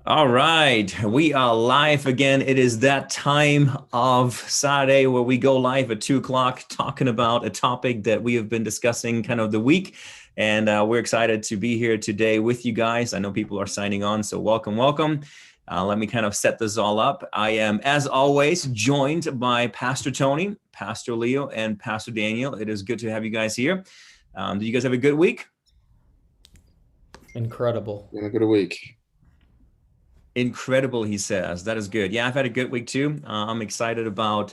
All right, we are live again. It is that time of Saturday where we go live at 2 o'clock talking about a topic that we have been discussing kind of the week. And we're excited to be here today with you guys. I know people are signing on, so welcome, welcome. Let me kind of set this all up. I am, as always, joined by Pastor Tony, Pastor Leo, and Pastor Daniel. It is good to have you guys here. Did you guys have a good week? Incredible. Been a good week. Incredible, he says. That is good. Yeah, I've had a good week too. I'm excited about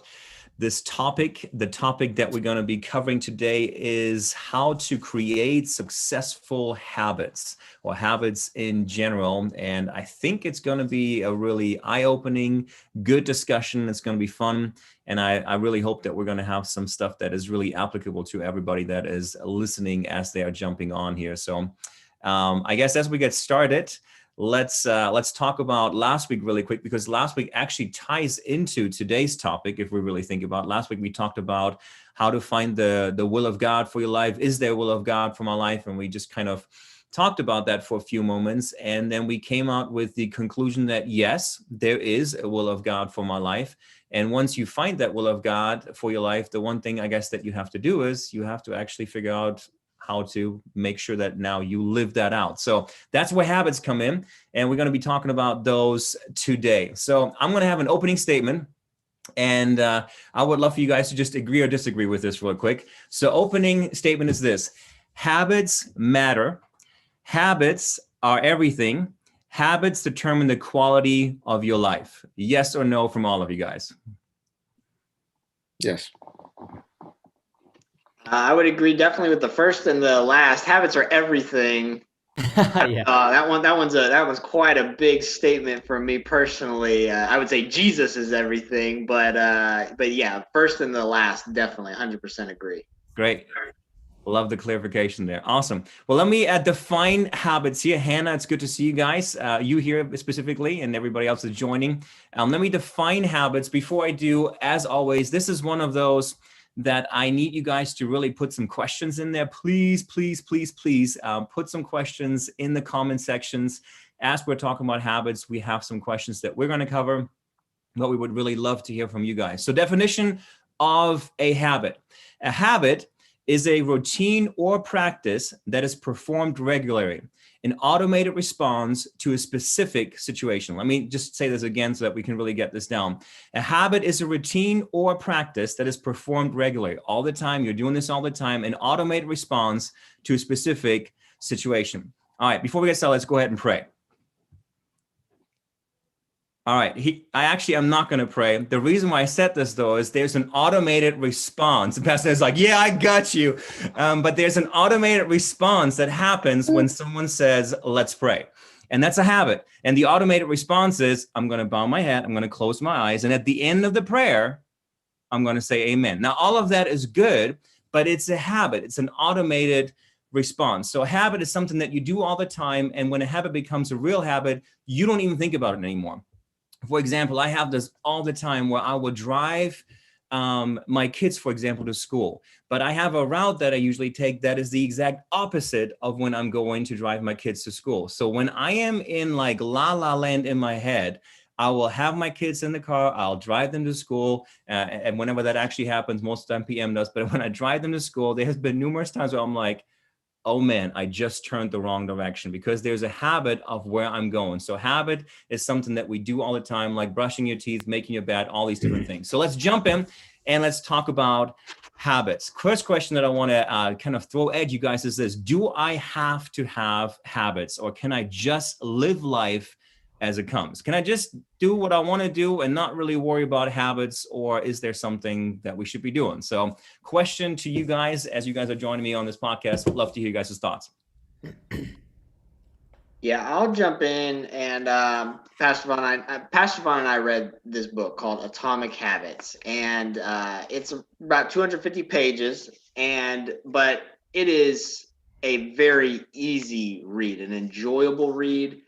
this topic. The topic that we're going to be covering today is how to create successful habits or habits in general. And I think it's going to be a really eye-opening, good discussion. It's going to be fun. And I really hope that we're going to have some stuff that is really applicable to everybody that is listening as they are jumping on here. So I guess as we get started, let's talk about last week really quick, because last week actually ties into today's topic. If we really think about last week, we talked about how to find the will of God for your life. Is there will of God for my life? And we just kind of talked about that for a few moments. And then we came out with the conclusion that yes, there is a will of God for my life. And once you find that will of God for your life, the one thing I guess that you have to do is you have to actually figure out how to make sure that now you live that out. So that's where habits come in. And we're going to be talking about those today. So I'm going to have an opening statement. And I would love for you guys to just agree or disagree with this real quick. So opening statement is this: habits matter. Habits are everything. Habits determine the quality of your life. Yes or no from all of you guys? Yes. I would agree definitely with the first and the last. Habits are everything. Yeah. That one's quite a big statement for me personally. I would say Jesus is everything, but yeah, first and the last, definitely 100% agree. Great. Love the clarification there. Awesome. Well, let me define habits here. Hannah, it's good to see you guys. You here specifically, and everybody else is joining. Let me define habits. Before I do, as always, this is one of those that I need you guys to really put some questions in there. Please, please, please, please put some questions in the comment sections. As we're talking about habits, we have some questions that we're going to cover, but we would really love to hear from you guys. So definition of a habit. A habit is a routine or practice that is performed regularly, an automated response to a specific situation. Let me just say this again so that we can really get this down. A habit is a routine or practice that is performed regularly, all the time. You're doing this all the time, an automated response to a specific situation. All right, before we get started, let's go ahead and pray. All right, I'm not going to pray. The reason why I said this, though, is there's an automated response. The pastor is like, yeah, I got you. But there's an automated response that happens when someone says, let's pray. And that's a habit. And the automated response is, I'm going to bow my head, I'm going to close my eyes. And at the end of the prayer, I'm going to say amen. Now, all of that is good, but it's a habit. It's an automated response. So a habit is something that you do all the time. And when a habit becomes a real habit, you don't even think about it anymore. For example, I have this all the time where I will drive my kids, for example, to school. But I have a route that I usually take that is the exact opposite of when I'm going to drive my kids to school. So when I am in like la la land in my head, I will have my kids in the car. I'll drive them to school. And whenever that actually happens, most of the time PM does. But when I drive them to school, there has been numerous times where I'm like, oh man, I just turned the wrong direction, because there's a habit of where I'm going. So habit is something that we do all the time, like brushing your teeth, making your bed, all these different things. So let's jump in and let's talk about habits. First question that I want to kind of throw at you guys is this: do I have to have habits, or can I just live life as it comes? Can I just do what I want to do and not really worry about habits, or is there something that we should be doing? So question to you guys, as you guys are joining me on this podcast, I'd love to hear you guys' thoughts. Yeah, I'll jump in. And Pastor Vaughn and I read this book called Atomic Habits, and it's about 250 pages, but it is a very easy read, an enjoyable read.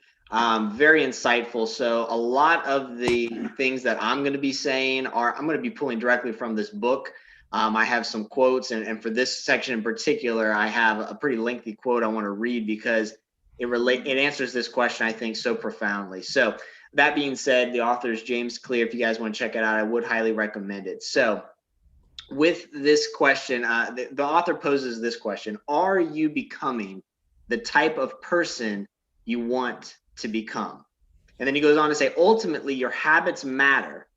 Very insightful. So a lot of the things that I'm going to be saying I'm going to be pulling directly from this book. I have some quotes, and for this section in particular, I have a pretty lengthy quote I want to read, because it answers this question, I think, so profoundly. So that being said, the author is James Clear. If you guys want to check it out, I would highly recommend it. So with this question, the author poses this question: are you becoming the type of person you want to become? And then he goes on to say, ultimately, your habits matter,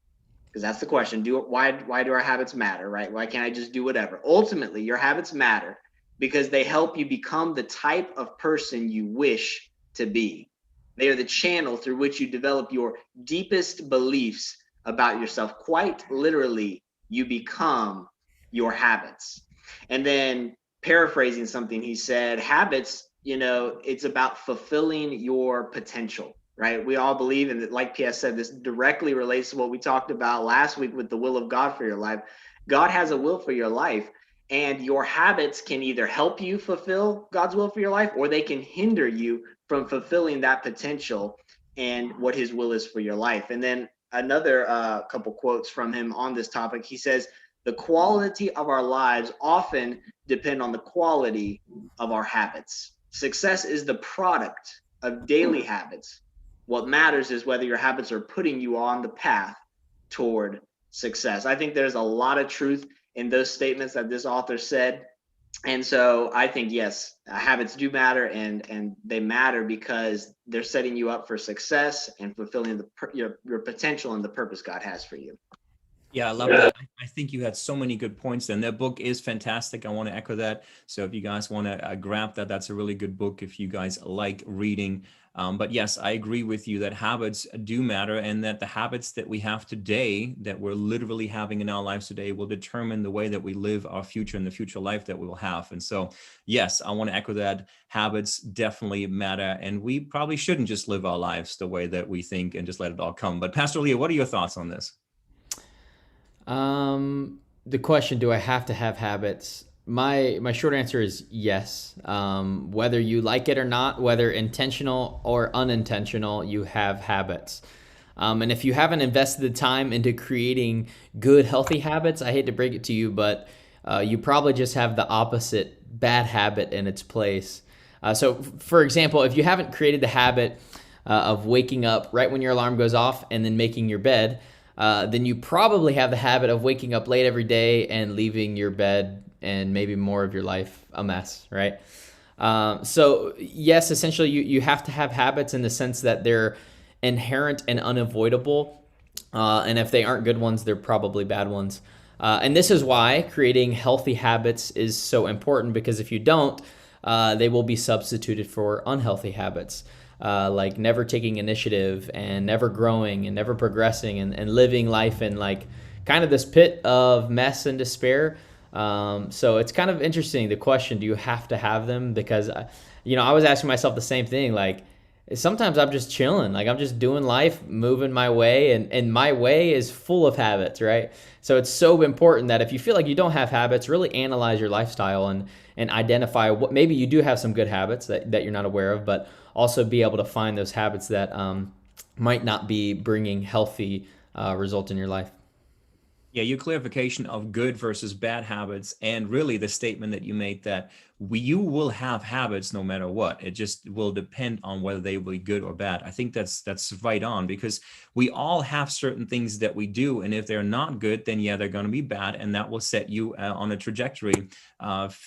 because that's the question. Why do our habits matter, right? Why can't I just do whatever? Ultimately, your habits matter because they help you become the type of person you wish to be. They are the channel through which you develop your deepest beliefs about yourself. Quite literally, you become your habits. And then paraphrasing something he said, habits, it's about fulfilling your potential, right? We all believe in that. Like PS said, this directly relates to what we talked about last week with the will of God for your life. God has a will for your life, and your habits can either help you fulfill God's will for your life, or they can hinder you from fulfilling that potential and what his will is for your life. And then another couple quotes from him on this topic. He says, the quality of our lives often depend on the quality of our habits. Success is the product of daily habits. What matters is whether your habits are putting you on the path toward success. I think there's a lot of truth in those statements that this author said. And so I think, yes, habits do matter, and they matter because they're setting you up for success and fulfilling your potential and the purpose God has for you. Yeah, I love that. I think you had so many good points, and that book is fantastic. I want to echo that. So if you guys want to grab that, that's a really good book if you guys like reading. But yes, I agree with you that habits do matter, and that the habits that we have today, that we're literally having in our lives today, will determine the way that we live our future and the future life that we will have. And so, yes, I want to echo that. Habits definitely matter, and we probably shouldn't just live our lives the way that we think and just let it all come. But Pastor Leah, what are your thoughts on this? The question, do I have to have habits? My short answer is yes. Whether you like it or not, whether intentional or unintentional, you have habits. And if you haven't invested the time into creating good, healthy habits, I hate to break it to you, but you probably just have the opposite bad habit in its place. So, for example, if you haven't created the habit of waking up right when your alarm goes off and then making your bed, then you probably have the habit of waking up late every day and leaving your bed and maybe more of your life a mess, right? So yes, essentially you have to have habits in the sense that they're inherent and unavoidable. And if they aren't good ones, they're probably bad ones. And this is why creating healthy habits is so important, because if you don't, they will be substituted for unhealthy habits. Like never taking initiative and never growing and never progressing and living life in like kind of this pit of mess and despair. So it's kind of interesting, the question, do you have to have them? Because, I was asking myself the same thing. Like sometimes I'm just chilling, like I'm just doing life, moving my way, and my way is full of habits, right? So it's so important that if you feel like you don't have habits, really analyze your lifestyle and identify what maybe you do have some good habits that you're not aware of, but also be able to find those habits that might not be bringing healthy result in your life. Yeah, your clarification of good versus bad habits, and really the statement that you made that you will have habits no matter what. It just will depend on whether they will be good or bad. I think that's right on, because we all have certain things that we do, and if they're not good, then yeah, they're going to be bad, and that will set you on a trajectory of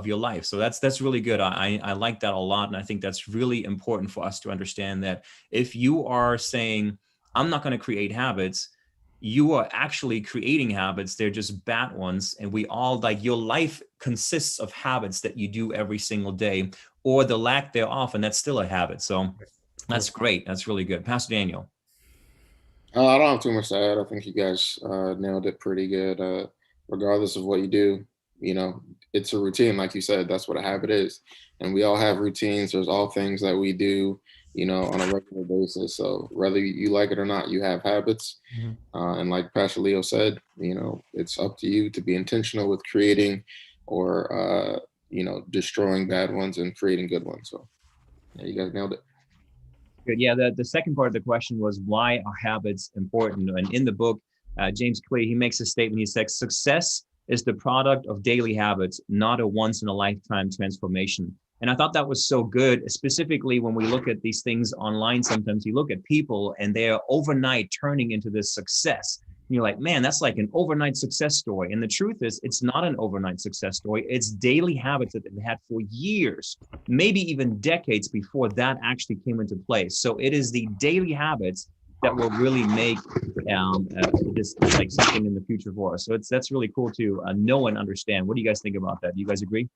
your life. So that's really good. I like that a lot, and I think that's really important for us to understand that if you are saying, I'm not going to create habits, you are actually creating habits. They're just bad ones. And we all, like, your life consists of habits that you do every single day, or the lack thereof, and that's still a habit. So that's great. That's really good. Pastor Daniel. I don't have too much to add. I think you guys nailed it pretty good. Regardless of what you do, it's a routine. Like you said, that's what a habit is. And we all have routines. There's all things that we do, on a regular basis. So whether you like it or not, you have habits. Mm-hmm. And like Pastor Leo said, it's up to you to be intentional with creating or, destroying bad ones and creating good ones. So yeah, you guys nailed it. Good. Yeah, the second part of the question was, why are habits important? And in the book, James Clear, he makes a statement. He says, success is the product of daily habits, not a once-in-a-lifetime transformation. And I thought that was so good, specifically when we look at these things online. Sometimes you look at people and they're overnight turning into this success. And you're like, man, that's like an overnight success story. And the truth is, it's not an overnight success story. It's daily habits that they've had for years, maybe even decades before that actually came into place. So it is the daily habits that will really make this like something in the future for us. So that's really cool to know and understand. What do you guys think about that? Do you guys agree?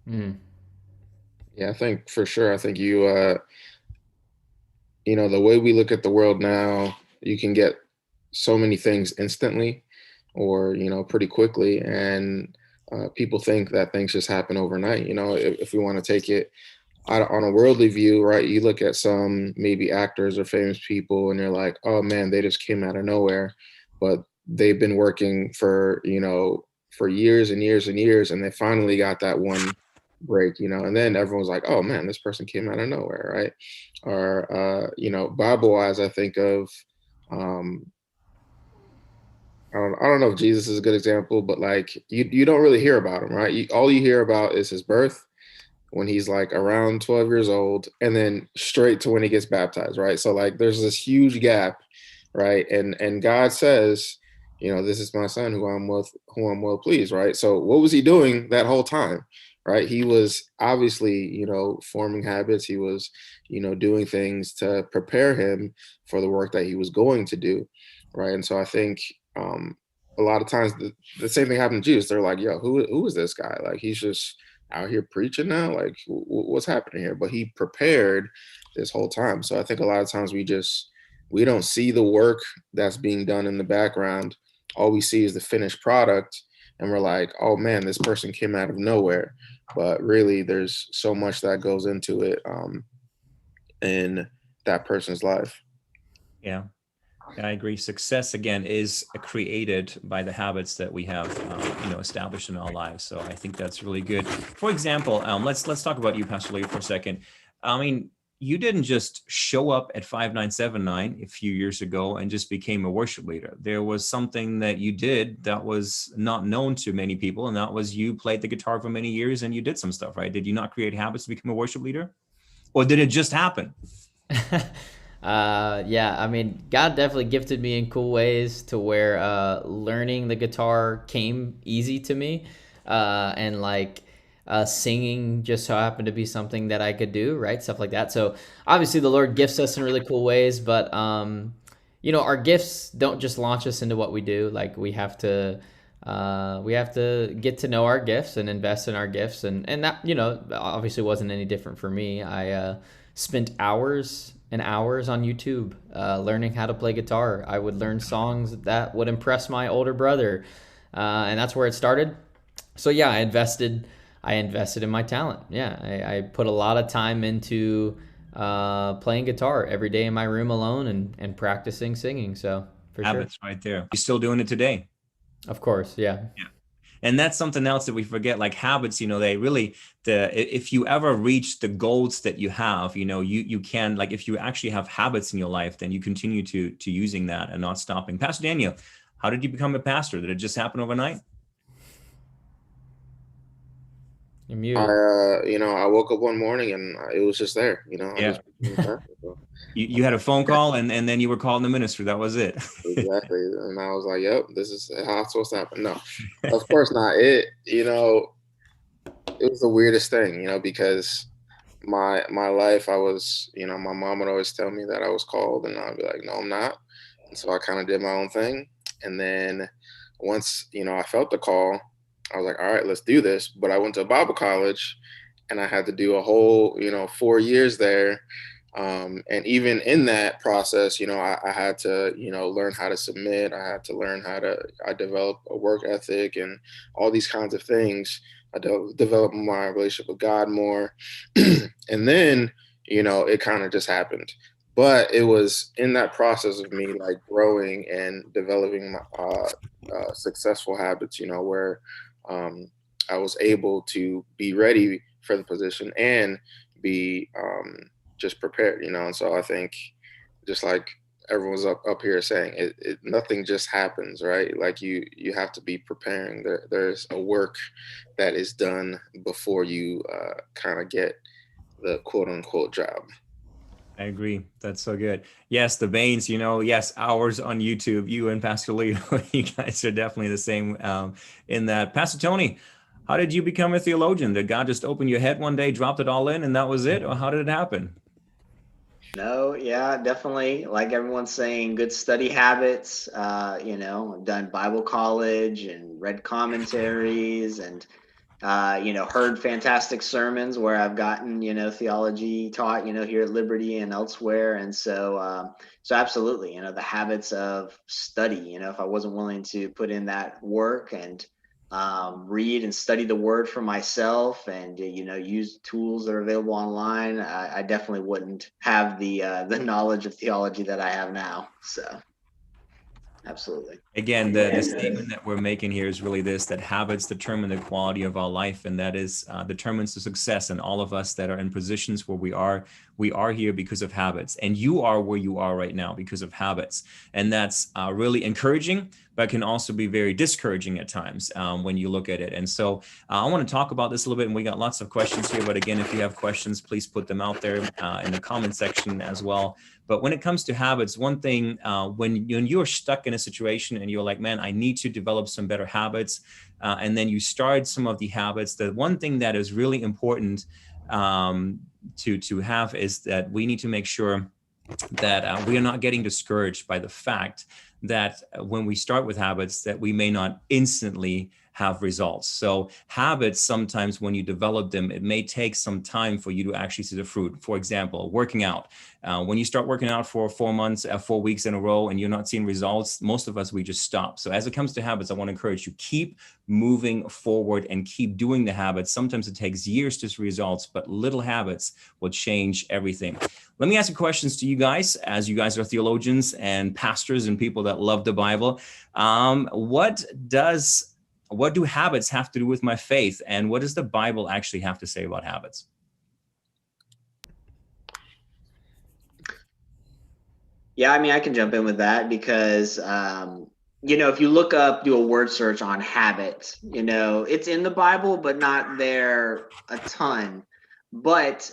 Mm. Yeah, I think for sure. I think the way we look at the world now, you can get so many things instantly or, pretty quickly. And people think that things just happen overnight. If we want to take it on a worldly view, right? You look at some maybe actors or famous people and you're like, oh man, they just came out of nowhere. But they've been working for years and years and years, and they finally got that one break, and then everyone's like, oh man, this person came out of nowhere, right? Or Bible wise, I think of um I don't know if Jesus is a good example, but like you don't really hear about him, right? All you hear about is his birth when he's like around 12 years old, and then straight to when he gets baptized, right? So like there's this huge gap, right? And God says, this is my son who I'm well pleased, right? So what was he doing that whole time? Right? He was obviously, forming habits. He was, doing things to prepare him for the work that he was going to do. Right. And so I think a lot of times the same thing happened to Jesus. They're like, yo, who is this guy? Like, he's just out here preaching now. Like, what's happening here? But he prepared this whole time. So I think a lot of times we don't see the work that's being done in the background. All we see is the finished product. And we're like, oh man, this person came out of nowhere. But really, there's so much that goes into it in that person's life. Yeah. I agree. Success again is created by the habits that we have, established in our lives. So I think that's really good. For example, let's talk about you, Pastor Lee, for a second. I mean, you didn't just show up at 5979 a few years ago and just became a worship leader. There was something that you did that was not known to many people, and that was you played the guitar for many years and you did some stuff, right? Did you not create habits to become a worship leader, or did it just happen? Yeah, I mean, God definitely gifted me in cool ways to where learning the guitar came easy to me. And like singing just so happened to be something that I could do, right? Stuff like that. So obviously the Lord gifts us in really cool ways, but our gifts don't just launch us into what we do. Like we have to get to know our gifts and invest in our gifts, and that obviously wasn't any different for me. I spent hours and hours on YouTube learning how to play guitar. I would learn songs that would impress my older brother, and that's where it started. So yeah, I invested in my talent. Yeah, I put a lot of time into playing guitar every day in my room alone and practicing singing. So for Habits sure. right there. You're still doing it today. Of course, yeah. Yeah. And that's something else that we forget, like habits, they really, if you ever reach the goals that you have, you can, like, if you actually have habits in your life, then you continue to using that and not stopping. Pastor Daniel, how did you become a pastor? Did it just happen overnight? You're muted. I woke up one morning and it was just there, I Yeah. just became a pastor, so. You had a phone call and then you were called in the ministry. That was it. Exactly. And I was like, yep, this is how it's supposed to happen. No, of course not. It was the weirdest thing, because my life, I was, my mom would always tell me that I was called, and I'd be like, no, I'm not. And so I kind of did my own thing. And then once, I felt the call, I was like, all right, let's do this. But I went to Bible college and I had to do a whole, 4 years there. And even in that process, I had to, learn how to submit. I had to learn I developed a work ethic and all these kinds of things. I developed my relationship with God more. And then, it kind of just happened. But it was in that process of me like growing and developing my successful habits, where I was able to be ready for the position and be just prepared, And so I think just like everyone's up here saying, nothing just happens, right? Like you have to be preparing. There's a work that is done before you kind of get the quote unquote job. I agree. That's so good. Yes, the veins, yes, hours on YouTube. You and Pastor Leo, you guys are definitely the same in that. Pastor Tony, how did you become a theologian? Did God just open your head one day, dropped it all in, and that was it? Or how did it happen? No, yeah, definitely. Like everyone's saying, good study habits. I've done Bible college and read commentaries and heard fantastic sermons where I've gotten, theology taught, here at Liberty and elsewhere. And so absolutely, the habits of study, if I wasn't willing to put in that work and read and study the word for myself and, use tools that are available online, I definitely wouldn't have the knowledge of theology that I have now. So absolutely. Again, the statement that we're making here is really this, that habits determine the quality of our life, and that is determines the success. And all of us that are in positions where we are here because of habits, and you are where you are right now because of habits. And that's really encouraging, but can also be very discouraging at times when you look at it. And so I want to talk about this a little bit, and we got lots of questions here. But again, if you have questions, please put them out there in the comment section as well. But when it comes to habits, one thing, when you're stuck in a situation and you're like, man, I need to develop some better habits, and then you start some of the habits, the one thing that is really important to have is that we need to make sure that we are not getting discouraged by the fact that when we start with habits that we may not instantly have results. So habits, sometimes when you develop them, it may take some time for you to actually see the fruit. For example, working out. When you start working out for 4 weeks in a row and you're not seeing results, most of us, we just stop. So as it comes to habits, I want to encourage you, keep moving forward and keep doing the habits. Sometimes it takes years to see results, but little habits will change everything. Let me ask you questions to you guys, as you guys are theologians and pastors and people that love the Bible. What do habits have to do with my faith? And what does the Bible actually have to say about habits? Yeah, I mean, I can jump in with that because, if you do a word search on habit, it's in the Bible, but not there a ton. But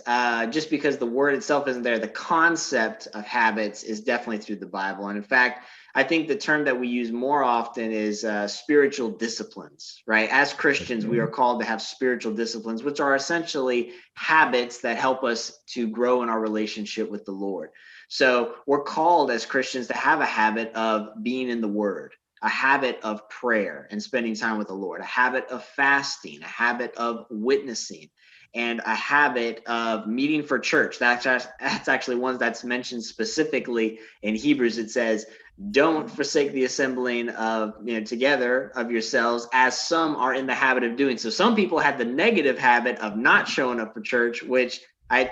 just because the word itself isn't there, the concept of habits is definitely through the Bible. And in fact, I think the term that we use more often is spiritual disciplines, right? As Christians, we are called to have spiritual disciplines, which are essentially habits that help us to grow in our relationship with the Lord. So we're called as Christians to have a habit of being in the Word, a habit of prayer and spending time with the Lord, a habit of fasting, a habit of witnessing, and a habit of meeting for church. That's actually one that's mentioned specifically in Hebrews. It says, don't forsake the assembling of together of yourselves, as some are in the habit of doing. So some people had the negative habit of not showing up for church, which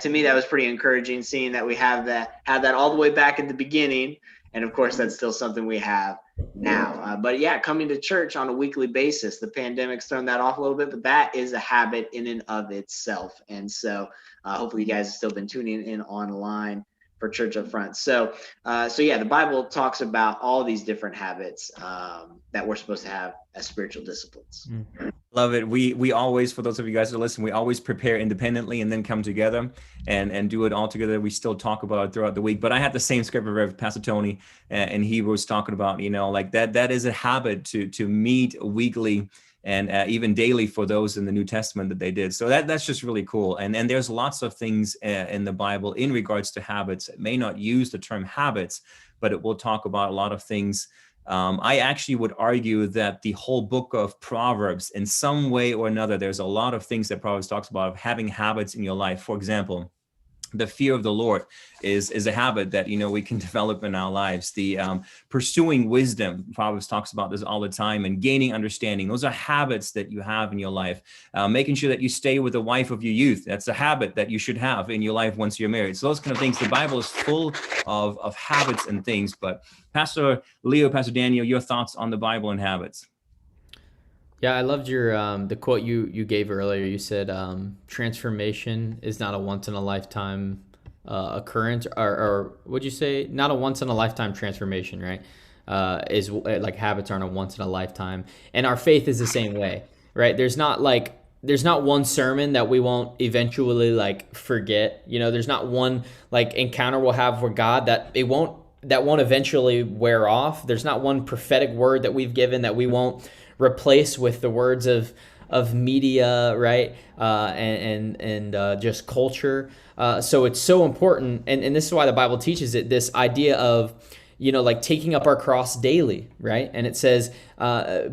to me, that was pretty encouraging, seeing that we have that all the way back in the beginning. And of course, that's still something we have now. But yeah, coming to church on a weekly basis, the pandemic's thrown that off a little bit, but that is a habit in and of itself. And so hopefully you guys have still been tuning in online for church up front. So yeah, the Bible talks about all these different habits that we're supposed to have as spiritual disciplines. Love it. We always, for those of you guys that listen, we always prepare independently and then come together and do it all together. We still talk about it throughout the week, but I had the same script of Pastor Tony and he was talking about, like that is a habit to meet weekly and even daily for those in the New Testament that they did. So that's just really cool. And there's lots of things in the Bible in regards to habits. It may not use the term habits, but it will talk about a lot of things. I actually would argue that the whole book of Proverbs, in some way or another, there's a lot of things that Proverbs talks about of having habits in your life. For example, the fear of the Lord is a habit that, we can develop in our lives. The pursuing wisdom, Proverbs talks about this all the time, and gaining understanding. Those are habits that you have in your life. Making sure that you stay with the wife of your youth. That's a habit that you should have in your life once you're married. So those kind of things. The Bible is full of habits and things. But Pastor Leo, Pastor Daniel, your thoughts on the Bible and habits? Yeah, I loved your the quote you gave earlier. You said transformation is not a once in a lifetime occurrence, or would you say not a once in a lifetime transformation, right? Is like habits aren't a once in a lifetime, and our faith is the same way, right? There's not one sermon that we won't eventually like forget. You know, there's not one like encounter we'll have with God that won't eventually wear off. There's not one prophetic word that we've given that we won't replace with the words of media, right? And just culture. So it's so important, and this is why the Bible teaches it. This idea of, you know, like taking up our cross daily, right? And it says,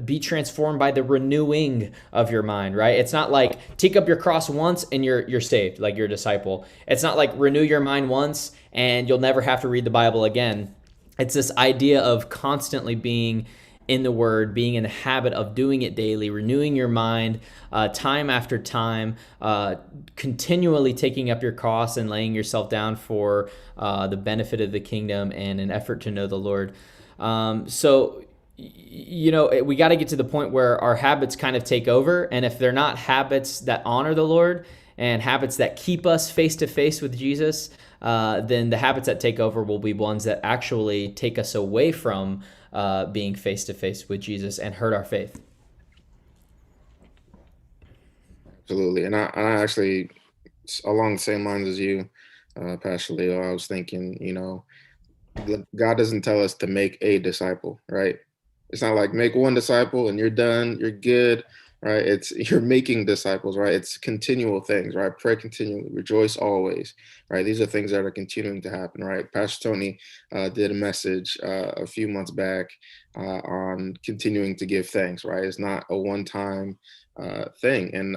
be transformed by the renewing of your mind, right? It's not like take up your cross once and you're saved, like you're a disciple. It's not like renew your mind once and you'll never have to read the Bible again. It's this idea of constantly being in the Word, being in the habit of doing it daily, renewing your mind time after time, continually taking up your cross and laying yourself down for the benefit of the kingdom and an effort to know the Lord. So, you know, we got to get to the point where our habits kind of take over. And if they're not habits that honor the Lord and habits that keep us face to face with Jesus, then the habits that take over will be ones that actually take us away from being face to face with Jesus and hurt our faith. Absolutely. And I actually, along the same lines as you, Pastor Leo, I was thinking, you know, God doesn't tell us to make a disciple, right? It's not like make one disciple and you're done, you're good, right? It's you're making disciples, right? It's continual things, right? Pray continually, rejoice always, right? These are things that are continuing to happen, right? Pastor Tony did a message a few months back on continuing to give thanks, right? It's not a one-time thing. And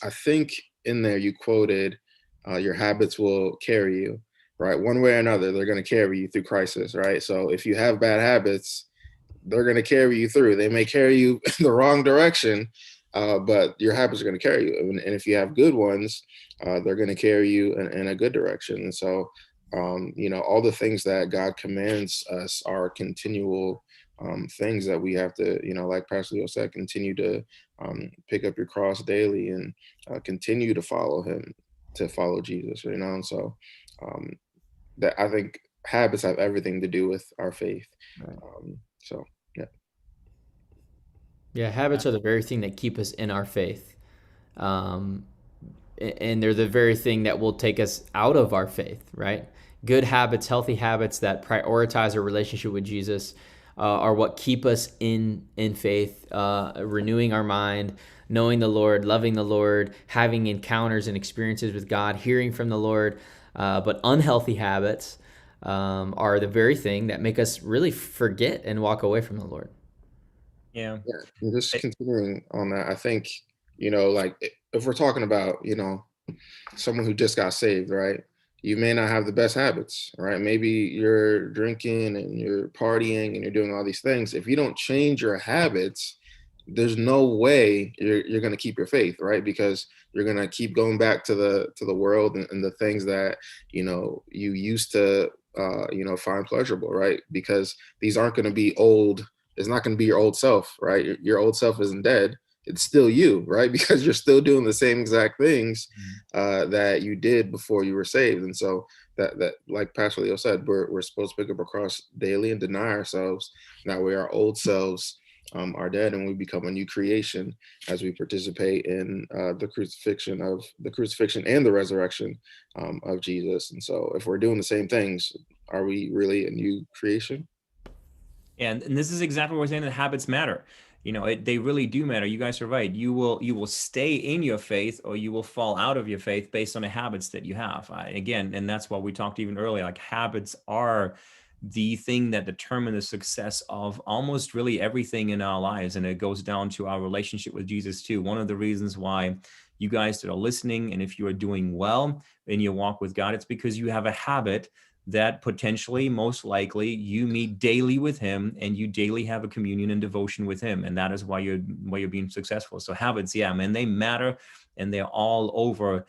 I think in there you quoted, your habits will carry you, right? One way or another, they're going to carry you through crisis, right? So if you have bad habits, they're going to carry you through. They may carry you in the wrong direction, but your habits are going to carry you. And if you have good ones, they're going to carry you in a good direction. And so, you know, all the things that God commands us are continual things that we have to, you know, like Pastor Leo said, continue to pick up your cross daily and continue to follow him, to follow Jesus, you know. And so that I think habits have everything to do with our faith. Right. So, yeah. Yeah, habits are the very thing that keep us in our faith. And they're the very thing that will take us out of our faith, right? Good habits, healthy habits that prioritize our relationship with Jesus are what keep us in faith, renewing our mind, knowing the Lord, loving the Lord, having encounters and experiences with God, hearing from the Lord. But unhealthy habits are the very thing that make us really forget and walk away from the Lord. Yeah. Yeah, and just continuing on that, I think, you know, like if we're talking about, you know, someone who just got saved, right? You may not have the best habits, right? Maybe you're drinking and you're partying and you're doing all these things. If you don't change your habits, there's no way you're going to keep your faith, right? Because you're going to keep going back to the world and the things that, you know, you used to you know, find pleasurable, right? Because these aren't going to be old. It's not going to be your old self, right? Your old self isn't dead. It's still you, right? Because you're still doing the same exact things that you did before you were saved. And so that like Pastor Leo said, we're supposed to pick up our cross daily and deny ourselves. That way our old selves are dead and we become a new creation as we participate in the crucifixion and the resurrection of Jesus. And so if we're doing the same things, are we really a new creation? And this is exactly what we're saying, that habits matter. You know, they really do matter. You guys are right. You will stay in your faith or you will fall out of your faith based on the habits that you have. Again, and that's why we talked even earlier, like habits are the thing that determine the success of almost really everything in our lives. And it goes down to our relationship with Jesus too. One of the reasons why you guys that are listening, and if you are doing well in your walk with God, it's because you have a habit that potentially, most likely, you meet daily with him and you daily have a communion and devotion with him. And that is why you're being successful. So habits, yeah, man, they matter and they're all over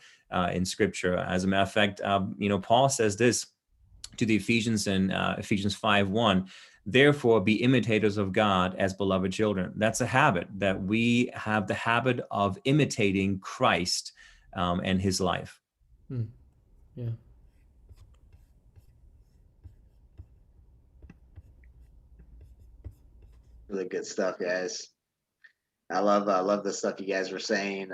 in scripture. As a matter of fact, you know, Paul says this to the Ephesians in Ephesians 5:1, therefore be imitators of God as beloved children. That's a habit, that we have the habit of imitating Christ and his life. Yeah. Really good stuff, guys. I love the stuff you guys were saying.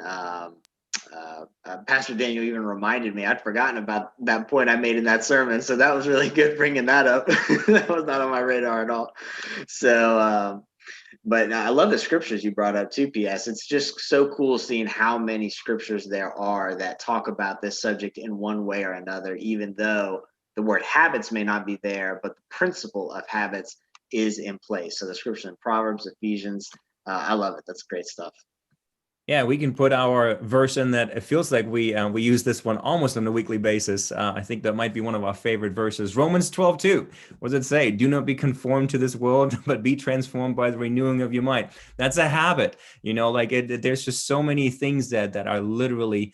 Pastor Daniel even reminded me, I'd forgotten about that point I made in that sermon. So that was really good bringing that up. That was not on my radar at all. So, but I love the scriptures you brought up too, PS. It's just so cool seeing how many scriptures there are that talk about this subject in one way or another, even though the word habits may not be there, but the principle of habits is in place. So the scripture in Proverbs, Ephesians, I love it. That's great stuff. Yeah, we can put our verse in that. It feels like we use this one almost on a weekly basis. I think that might be one of our favorite verses. Romans 12:2. What does it say? Do not be conformed to this world, but be transformed by the renewing of your mind. That's a habit. Like there's just so many things that are literally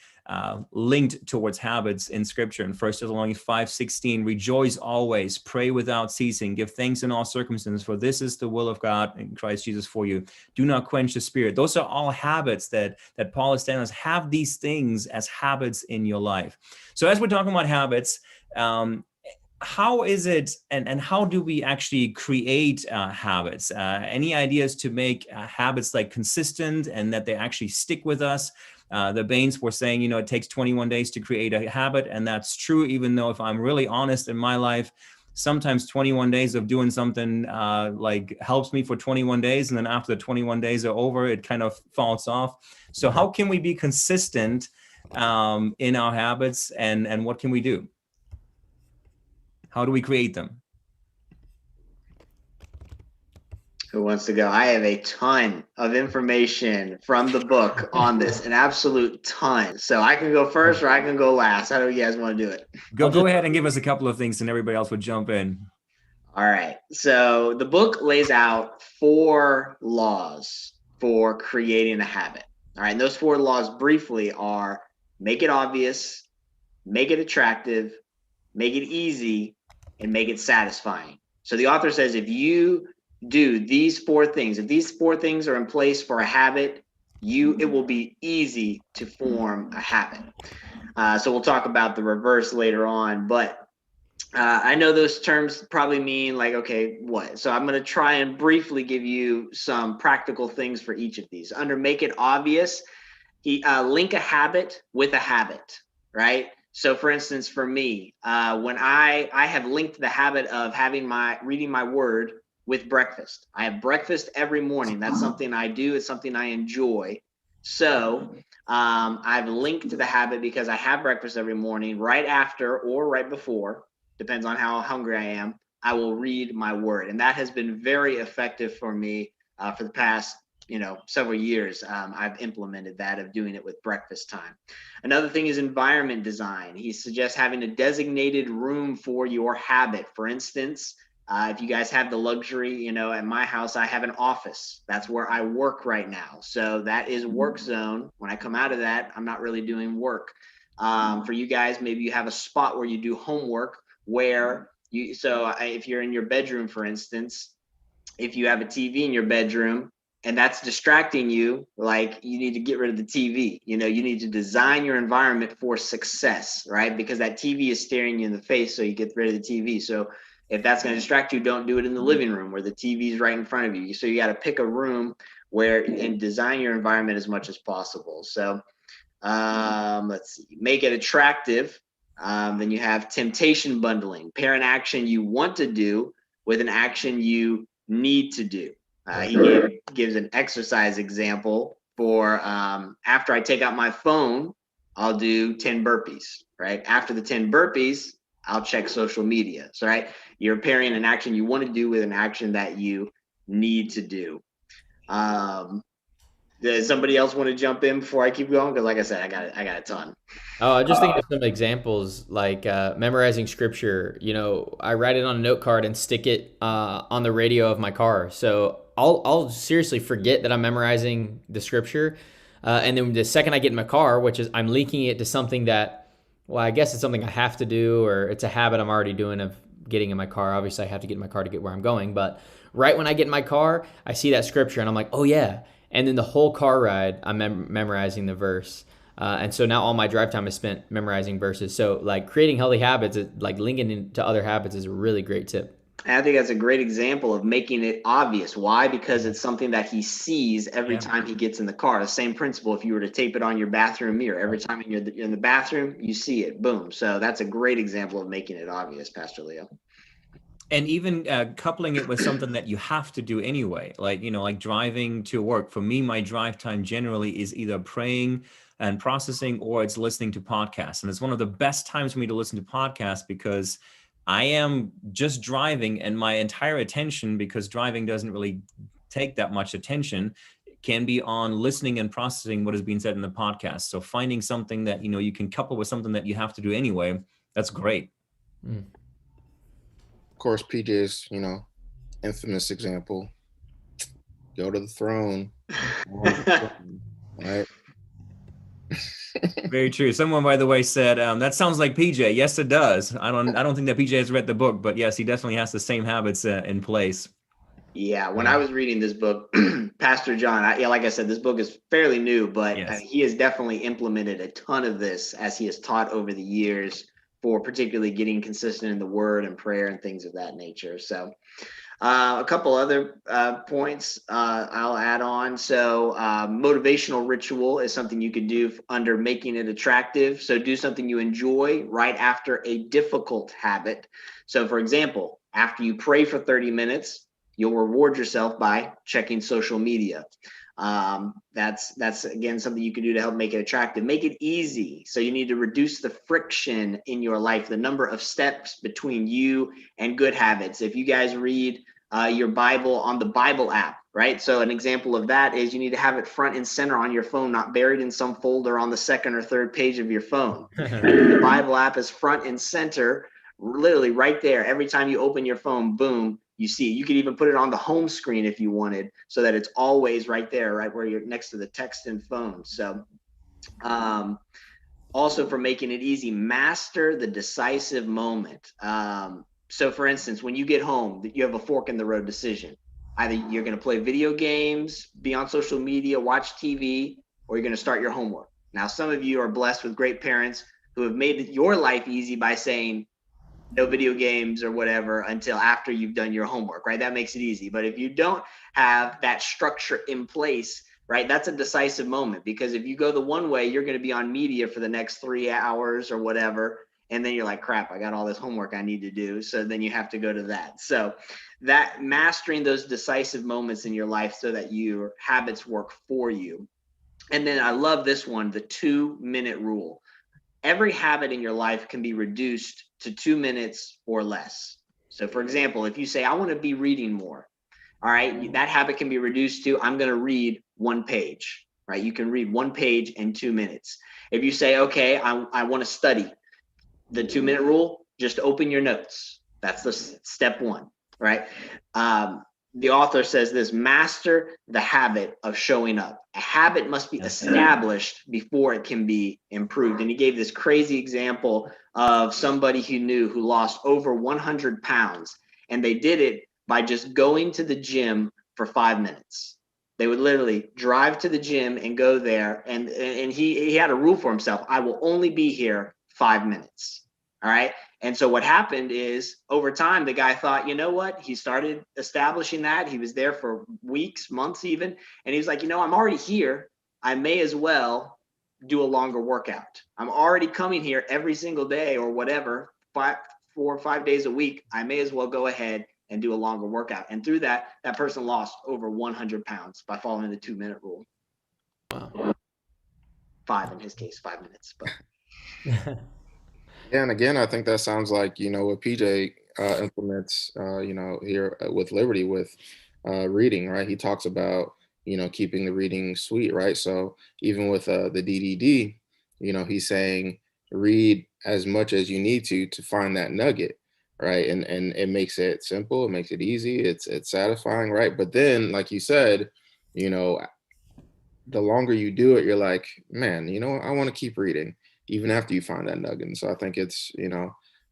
linked towards habits in Scripture. In 1 Thessalonians 5:16, rejoice always, pray without ceasing, give thanks in all circumstances, for this is the will of God in Christ Jesus for you. Do not quench the spirit. Those are all habits that Paul is telling us. Have these things as habits in your life. So as we're talking about habits, how is it and how do we actually create habits? Any ideas to make habits like consistent and that they actually stick with us? The Baines were saying, it takes 21 days to create a habit. And that's true, even though if I'm really honest in my life, sometimes 21 days of doing something like helps me for 21 days. And then after the 21 days are over, it kind of falls off. So how can we be consistent in our habits and what can we do? How do we create them? Who wants to go? I have a ton of information from the book on this, an absolute ton. So I can go first or I can go last. How do you guys want to do it? Go ahead and give us a couple of things and everybody else would jump in. All right. So the book lays out 4 laws for creating a habit. All right. And those 4 laws briefly are: make it obvious, make it attractive, make it easy, and make it satisfying. So the author says if you do these 4 things, if these 4 things are in place for a habit, it will be easy to form a habit. So we'll talk about the reverse later on, but I know those terms probably mean like, okay, what? So I'm going to try and briefly give you some practical things for each of these. Under make it obvious, link a habit with a habit, right? So for instance, for me, when I have linked the habit of reading my word with breakfast. I have breakfast every morning. That's something I do. It's something I enjoy. So I've linked to the habit because I have breakfast every morning. Right after or right before, depends on how hungry I am, I will read my word. And that has been very effective for me for the past several years. I've implemented that of doing it with breakfast time. Another thing is environment design. He suggests having a designated room for your habit. For instance, if you guys have the luxury, at my house, I have an office. That's where I work right now. So that is work zone. When I come out of that, I'm not really doing work. For you guys, maybe you have a spot where you do homework if you're in your bedroom, for instance, if you have a TV in your bedroom and that's distracting you, like you need to get rid of the TV. You need to design your environment for success, right? Because that TV is staring you in the face. So you get rid of the TV. So if that's going to distract you, don't do it in the living room where the TV is right in front of you. So you got to pick a room and design your environment as much as possible. So let's see, make it attractive. Then you have temptation bundling, pair an action you want to do with an action you need to do. He gives an exercise example for after I take out my phone, I'll do 10 burpees, right? After the 10 burpees, I'll check social media. So, right, you're pairing an action you want to do with an action that you need to do. Does somebody else want to jump in before I keep going? Because like I said, I got a ton. Oh, I just think of some examples like memorizing scripture. I write it on a note card and stick it on the radio of my car. So I'll seriously forget that I'm memorizing the scripture. And then the second I get in my car, which is I'm linking it to something that, well, I guess it's something I have to do, or it's a habit I'm already doing of getting in my car. Obviously, I have to get in my car to get where I'm going. But right when I get in my car, I see that scripture and I'm like, oh, yeah. And then the whole car ride, I'm memorizing the verse. And so now all my drive time is spent memorizing verses. So like creating healthy habits, like linking into other habits is a really great tip. And I think that's a great example of making it obvious. Why? Because it's something that he sees every time he gets in the car. The same principle if you were to tape it on your bathroom mirror. Every time you're in the bathroom, you see it. Boom. So that's a great example of making it obvious, Pastor Leo. And even coupling it with something that you have to do anyway, like, like driving to work. For me, my drive time generally is either praying and processing, or it's listening to podcasts. And it's one of the best times for me to listen to podcasts, because I am just driving, and my entire attention, because driving doesn't really take that much attention, can be on listening and processing what is being said in the podcast. So finding something that, you can couple with something that you have to do anyway, that's great. Mm. Of course, PJ's, infamous example. Go to the throne. Right? Very true. Someone, by the way, said that sounds like PJ. Yes, it does. I don't think that PJ has read the book, but yes, he definitely has the same habits in place. Yeah, when I was reading this book, Pastor John, like I said, this book is fairly new, but he has definitely implemented a ton of this as he has taught over the years, for particularly getting consistent in the word and prayer and things of that nature. So a couple other points I'll add on. So motivational ritual is something you could do under making it attractive. So do something you enjoy right after a difficult habit. So for example, after you pray for 30 minutes, you'll reward yourself by checking social media. That's again something you can do to help make it attractive. Make it easy. So you need to reduce the friction in your life, the number of steps between you and good habits. If you guys read your Bible on the Bible app, right? So an example of that is you need to have it front and center on your phone, not buried in some folder on the second or third page of your phone. The Bible app is front and center, literally right there. Every time you open your phone, boom, you see it. You could even put it on the home screen if you wanted, so that it's always right there, right where you're next to the text and phone. So also, for making it easy, master the decisive moment. So for instance, when you get home, you have a fork in the road decision. Either you're going to play video games, be on social media, watch TV, or you're going to start your homework. Now, some of you are blessed with great parents who have made your life easy by saying no video games or whatever until after you've done your homework, right? That makes it easy. But if you don't have that structure in place, right, that's a decisive moment, because if you go the one way, you're going to be on media for the next 3 hours or whatever. And then you're like, crap, I got all this homework I need to do. So then you have to go to that. So that mastering those decisive moments in your life so that your habits work for you. And then I love this one, the 2-minute rule. Every habit in your life can be reduced to 2 minutes or less. So for example, if you say, I want to be reading more, all right, that habit can be reduced to, I'm going to read 1 page, right? You can read 1 page in 2 minutes. If you say, okay, I want to study, the 2-minute rule, just open your notes. That's the step 1, right? The author says this: master the habit of showing up. A habit must be established before it can be improved. And he gave this crazy example of somebody he knew who lost over 100 pounds. And they did it by just going to the gym for 5 minutes. They would literally drive to the gym and go there. And he had a rule for himself: I will only be here 5 minutes. All right. And so what happened is, over time, the guy thought, you know what? He started establishing that. He was there for weeks, months even. And he was like, I'm already here. I may as well do a longer workout. I'm already coming here every single day or whatever, 4 or 5 days a week. I may as well go ahead and do a longer workout. And through that, that person lost over 100 pounds by following the 2-minute rule. Wow. 5 in his case, 5 minutes. But Yeah, and again, I think that sounds like, what PJ implements, here with Liberty with reading, right? He talks about, keeping the reading sweet, right? So even with the DDD, he's saying read as much as you need to find that nugget, right? And it makes it simple, it makes it easy, it's satisfying, right? But then, like you said, the longer you do it, you're like, man, I want to keep reading even after you find that nugget. And so I think it's,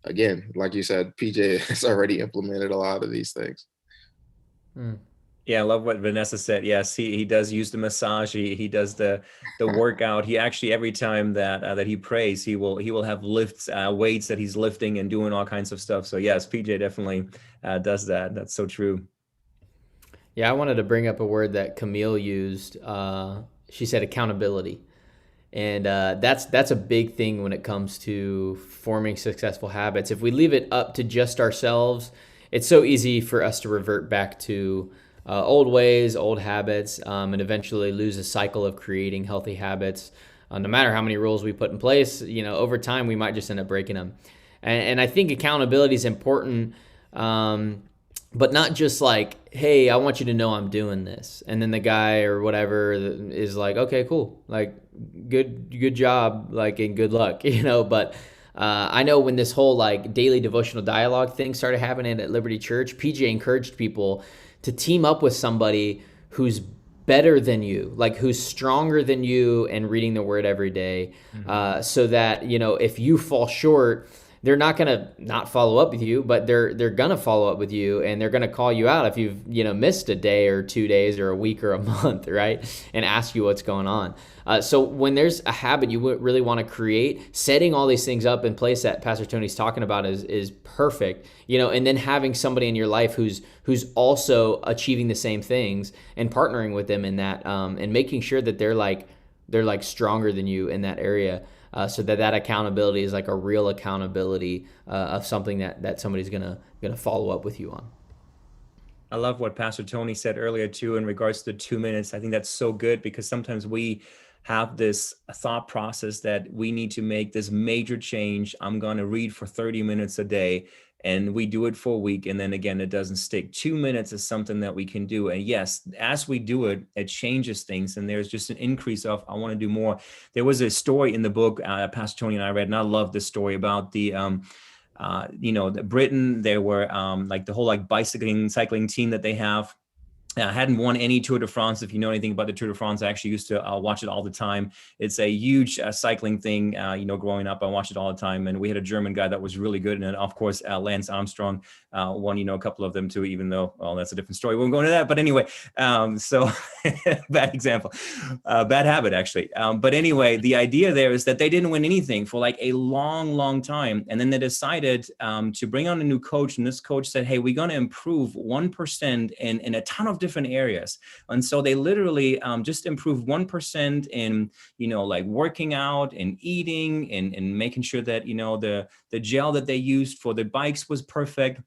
again, like you said, PJ has already implemented a lot of these things. Yeah, I love what Vanessa said. Yes, he does use the massage. He does the workout. He actually every time that he prays, he will have lifts, weights that he's lifting and doing all kinds of stuff. So yes, PJ definitely does that. That's so true. Yeah, I wanted to bring up a word that Camille used. She said accountability. And that's a big thing when it comes to forming successful habits. If we leave it up to just ourselves, it's so easy for us to revert back to old ways, old habits, and eventually lose a cycle of creating healthy habits. No matter how many rules we put in place, over time we might just end up breaking them. And I think accountability is important. But not just like, hey, I want you to know I'm doing this, and then the guy or whatever is like, okay, cool, like good job, like, and good luck, But I know when this whole like daily devotional dialogue thing started happening at Liberty Church, PJ encouraged people to team up with somebody who's better than you, like who's stronger than you and reading the word every day, so that if you fall short, they're not going to not follow up with you, but they're going to follow up with you, and they're going to call you out if you've missed a day or 2 days or a week or a month, right? And ask you what's going on. So when there's a habit you really want to create, setting all these things up in place that Pastor Tony's talking about is perfect, and then having somebody in your life who's also achieving the same things and partnering with them in that, and making sure that they're like stronger than you in that area. So that accountability is like a real accountability of something that somebody's gonna follow up with you on. I love what Pastor Tony said earlier too in regards to the 2 minutes. I think that's so good because sometimes we have this thought process that we need to make this major change. I'm going to read for 30 minutes a day, and we do it for a week, and then again it doesn't stick. 2 minutes is something that we can do, and yes, as we do it, it changes things, and there's just an increase of I want to do more. There was a story in the book Pastor Tony and I read, and I love this story about the the Britain. There were like the whole like cycling team that they have. I hadn't won any Tour de France. If you know anything about the Tour de France, I actually used to watch it all the time. It's a huge cycling thing. Growing up, I watched it all the time. And we had a German guy that was really good. And of course, Lance Armstrong won, a couple of them too, even though, well, that's a different story. We won't go into that. But anyway, so bad example, bad habit, actually. But anyway, the idea there is that they didn't win anything for like a long, long time. And then they decided to bring on a new coach. And this coach said, hey, we're going to improve 1% in a ton of different areas. And so they literally just improved 1% in, like working out and eating and making sure that, the gel that they used for the bikes was perfect.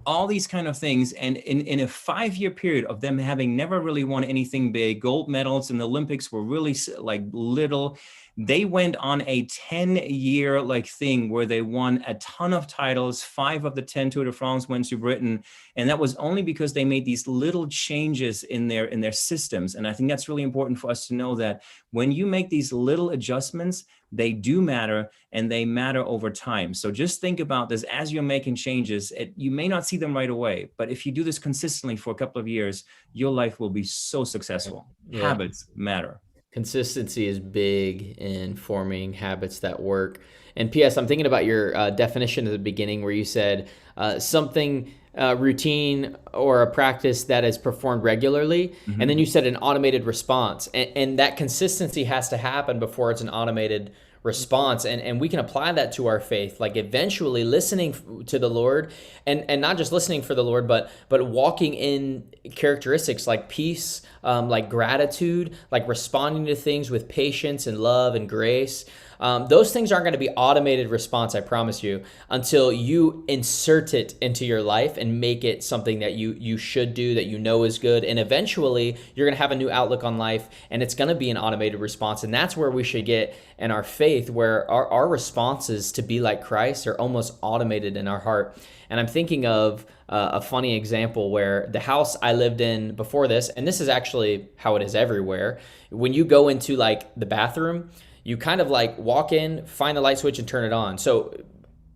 All these kind of things. And in a 5-year period of them having never really won anything big, gold medals in the Olympics were really like little. They went on a 10-year like thing where they won a ton of titles. 5 of the 10 Tour de France went to Britain. And that was only because they made these little changes in their systems. And I think that's really important for us to know that when you make these little adjustments, they do matter, and they matter over time. So just think about this as you're making changes. You may not see them right away, but if you do this consistently for a couple of years, your life will be so successful. Yeah. Habits matter. Consistency is big in forming habits that work. And P.S., I'm thinking about your definition at the beginning where you said something routine or a practice that is performed regularly. Mm-hmm. And then you said an automated response. And that consistency has to happen before it's an automated response. And we can apply that to our faith, like eventually listening to the Lord and not just listening for the Lord, but walking in characteristics like peace, like gratitude, like responding to things with patience and love and grace. Those things aren't going to be automated response, I promise you, until you insert it into your life and make it something that you should do, that is good. And eventually you're going to have a new outlook on life, and it's going to be an automated response. And that's where we should get in our faith, where our responses to be like Christ are almost automated in our heart. And I'm thinking of a funny example where the house I lived in before this, and this is actually how it is everywhere, when you go into like the bathroom, you kind of like walk in, find the light switch, and turn it on. So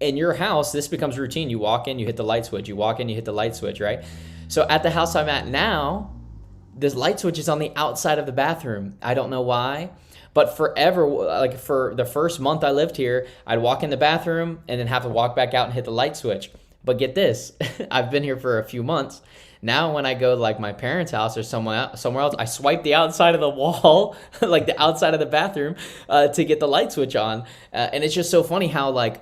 in your house, this becomes routine. You walk in, you hit the light switch. You walk in, you hit the light switch, right? So at the house I'm at now, this light switch is on the outside of the bathroom. I don't know why, but forever, like for the first month I lived here, I'd walk in the bathroom and then have to walk back out and hit the light switch. But get this, I've been here for a few months. Now when I go to like my parents' house or somewhere else, I swipe the outside of the wall, like the outside of the bathroom, to get the light switch on. And it's just so funny how like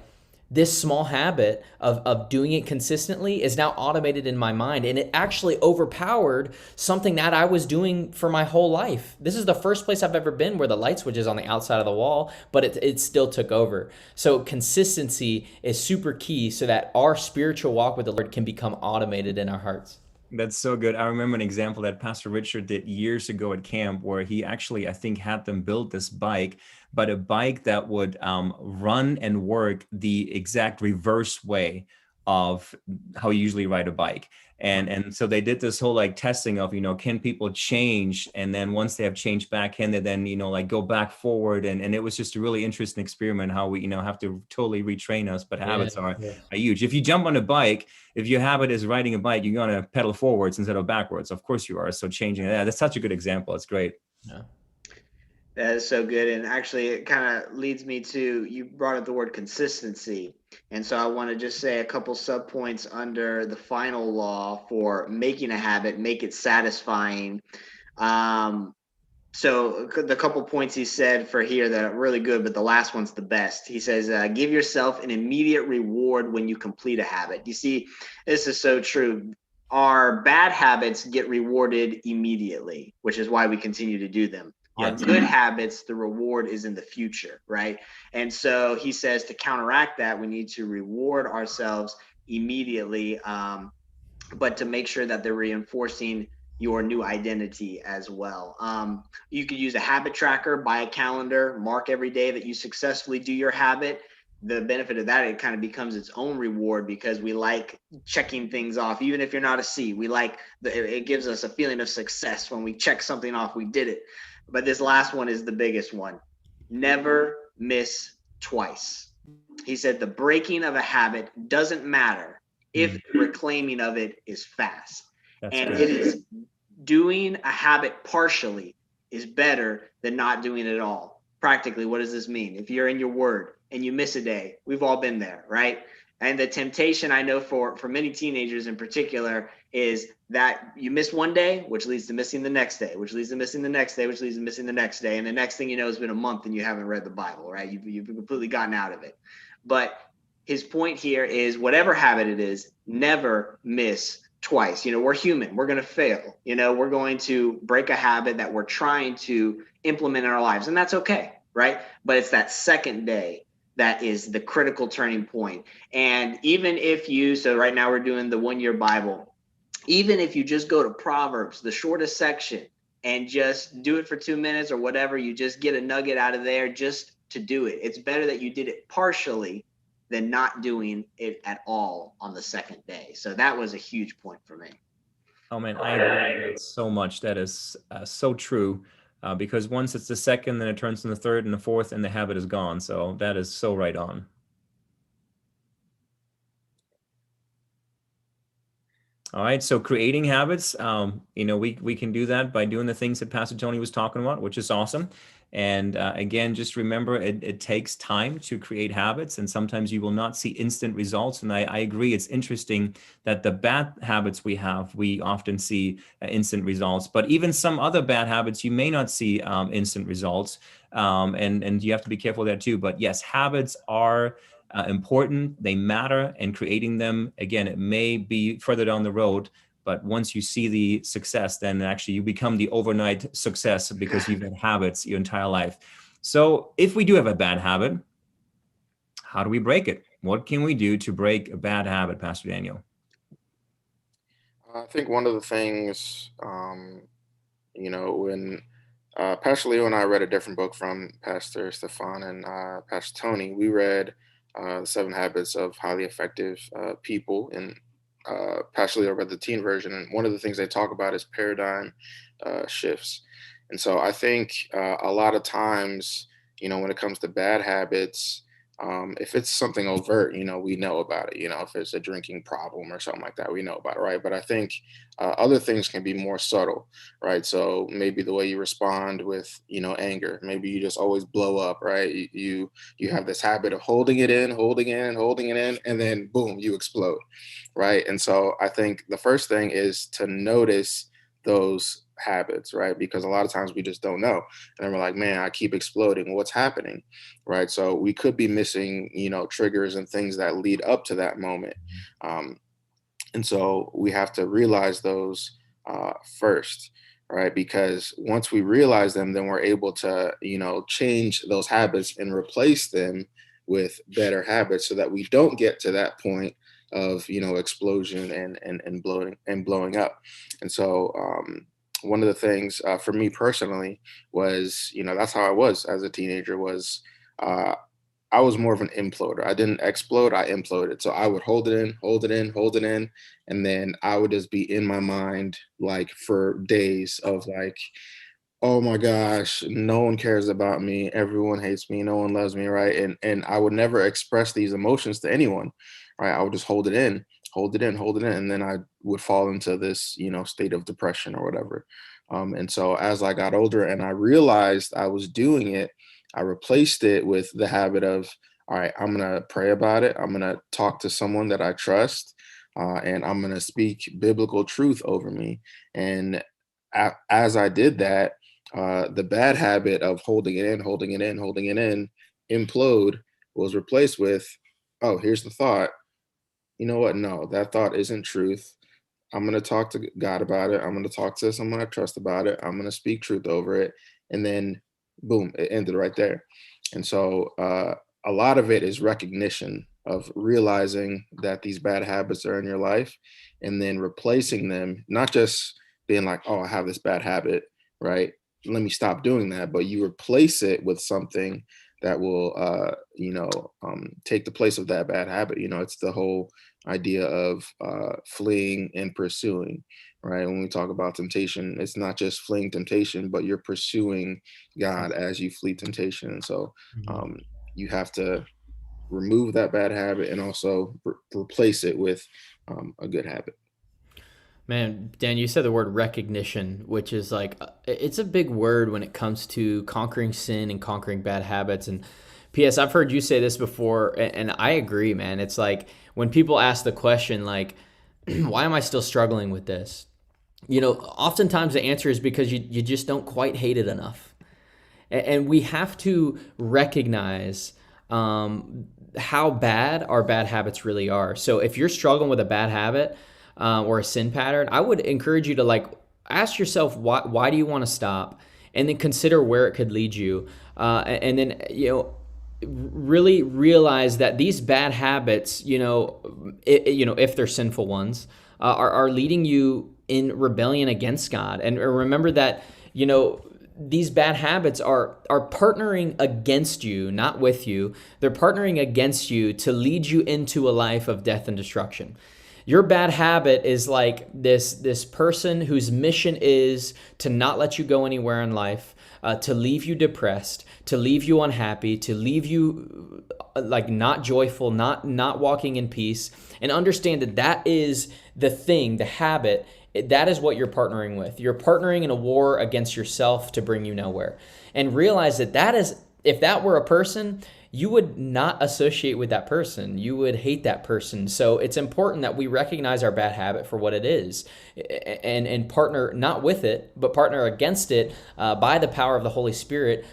this small habit of doing it consistently is now automated in my mind, and it actually overpowered something that I was doing for my whole life. This is the first place I've ever been where the light switch is on the outside of the wall, but it still took over. So consistency is super key so that our spiritual walk with the Lord can become automated in our hearts. That's so good. I remember an example that Pastor Richard did years ago at camp where he actually, I think, had them build this bike, but a bike that would run and work the exact reverse way of how you usually ride a bike. And so they did this whole like testing of, can people change? And then once they have changed back, can they then, like go back forward? And it was just a really interesting experiment how we, have to totally retrain us, but habits are huge. If you jump on a bike, if your habit is riding a bike, you're going to pedal forwards instead of backwards. Of course you are. So changing that, that's such a good example. It's great. Yeah. That is so good. And actually, it kind of leads me to, you brought up the word consistency. And so I want to just say a couple subpoints under the final law for making a habit, make it satisfying. So the couple points he said for here that are really good, but the last one's the best. He says, give yourself an immediate reward when you complete a habit. You see, this is so true. Our bad habits get rewarded immediately, which is why we continue to do them. Our good habits, the reward is in the future, right? And so he says to counteract that, we need to reward ourselves immediately, but to make sure that they're reinforcing your new identity as well. You could use a habit tracker, buy a calendar, mark every day that you successfully do your habit. The benefit of that, it kind of becomes its own reward because we like checking things off. Even if you're not a C, we like it gives us a feeling of success when we check something off, we did it. But this last one is the biggest one. Never miss twice. He said the breaking of a habit doesn't matter if the reclaiming of it is fast. That's and good. It is doing a habit partially is better than not doing it at all. Practically, what does this mean? If you're in your word and you miss a day, we've all been there, right? And the temptation I know for many teenagers in particular is that you miss one day, which leads to missing the next day, which leads to missing the next day, which leads to missing the next day. And the next thing you know, it's been a month and you haven't read the Bible, right? You've completely gotten out of it. But his point here is whatever habit it is, never miss twice. We're human. We're going to fail. We're going to break a habit that we're trying to implement in our lives. And that's okay, right? But it's that second day that is the critical turning point. And even if so right now we're doing the 1 year Bible, even if you just go to Proverbs, the shortest section, and just do it for 2 minutes or whatever, you just get a nugget out of there just to do it. It's better that you did it partially than not doing it at all on the second day. So that was a huge point for me. Oh man, I agree so much. That is so true. Because once it's the second, then it turns to the third and the fourth, and the habit is gone. So that is so right on. All right, so creating habits, we can do that by doing the things that Pastor Tony was talking about, which is awesome. And again, just remember, it takes time to create habits, and sometimes you will not see instant results. And I agree, it's interesting that the bad habits we have, we often see instant results, but even some other bad habits, you may not see instant results. And you have to be careful there too. But yes, habits are important, they matter, and creating them, again, it may be further down the road, but once you see the success, then actually you become the overnight success because you've had habits your entire life. So if we do have a bad habit, how do we break it? What can we do to break a bad habit, Pastor Daniel? I think one of the things, when Pastor Leo and I read a different book from Pastor Stefan and Pastor Tony, we read The 7 Habits of Highly Effective People, and Pastor Leo read the teen version. And one of the things they talk about is paradigm shifts. And so I think a lot of times, when it comes to bad habits, If it's something overt, we know about it. If it's a drinking problem or something like that, we know about it, right? But I think other things can be more subtle, right? So maybe the way you respond with, anger, maybe you just always blow up, right? You have this habit of holding it in, holding it in, and then boom, you explode, right? And so I think the first thing is to notice those habits, right? Because a lot of times we just don't know, and then we're like, man, I keep exploding. What's happening? Right. So we could be missing, triggers and things that lead up to that moment. Um, and so we have to realize those first, right? Because once we realize them, then we're able to, change those habits and replace them with better habits so that we don't get to that point of, explosion and blowing up. And so, one of the things for me personally was, that's how I was as a teenager was, uh, I was more of an imploder. I didn't explode, I imploded. So I would hold it in, hold it in, hold it in. And then I would just be in my mind like for days of like, oh my gosh, no one cares about me. Everyone hates me. No one loves me. Right. And I would never express these emotions to anyone. Right. I would just hold it in, hold it in, hold it in. And then I would fall into this, state of depression or whatever. And so as I got older and I realized I was doing it, I replaced it with the habit of, all right, I'm going to pray about it. I'm going to talk to someone that I trust, and I'm going to speak biblical truth over me. And as I did that, the bad habit of holding it in, holding it in, holding it in, implode was replaced with, oh, here's the thought. You know what? No, that thought isn't truth. I'm going to talk to God about it. I'm going to talk to someone I trust about it. I'm going to speak truth over it. And then, boom, it ended right there. And so a lot of it is recognition of realizing that these bad habits are in your life and then replacing them, not just being like, oh, I have this bad habit, right? Let me stop doing that. But you replace it with something that will, take the place of that bad habit. It's the whole idea of fleeing and pursuing, right? When we talk about temptation, it's not just fleeing temptation, but you're pursuing God as you flee temptation. And so you have to remove that bad habit and also replace it with a good habit. Man, Dan, you said the word recognition, which is like, it's a big word when it comes to conquering sin and conquering bad habits. And P.S., I've heard you say this before, and I agree, man. It's like when people ask the question, like, why am I still struggling with this? Oftentimes the answer is because you just don't quite hate it enough. And we have to recognize how bad our bad habits really are. So if you're struggling with a bad habit, or a sin pattern, I would encourage you to like ask yourself why do you want to stop, and then consider where it could lead you, and then really realize that these bad habits, if they're sinful ones, are leading you in rebellion against God. And remember that these bad habits are partnering against you, not with you. They're partnering against you to lead you into a life of death and destruction. Your bad habit is like this person whose mission is to not let you go anywhere in life, to leave you depressed, to leave you unhappy, to leave you like not joyful, not walking in peace. And understand that is the thing, the habit. That is what you're partnering with. You're partnering in a war against yourself to bring you nowhere. And realize that is, if that were a person, you would not associate with that person. You would hate that person. So it's important that we recognize our bad habit for what it is, and partner not with it, but partner against it by the power of the Holy Spirit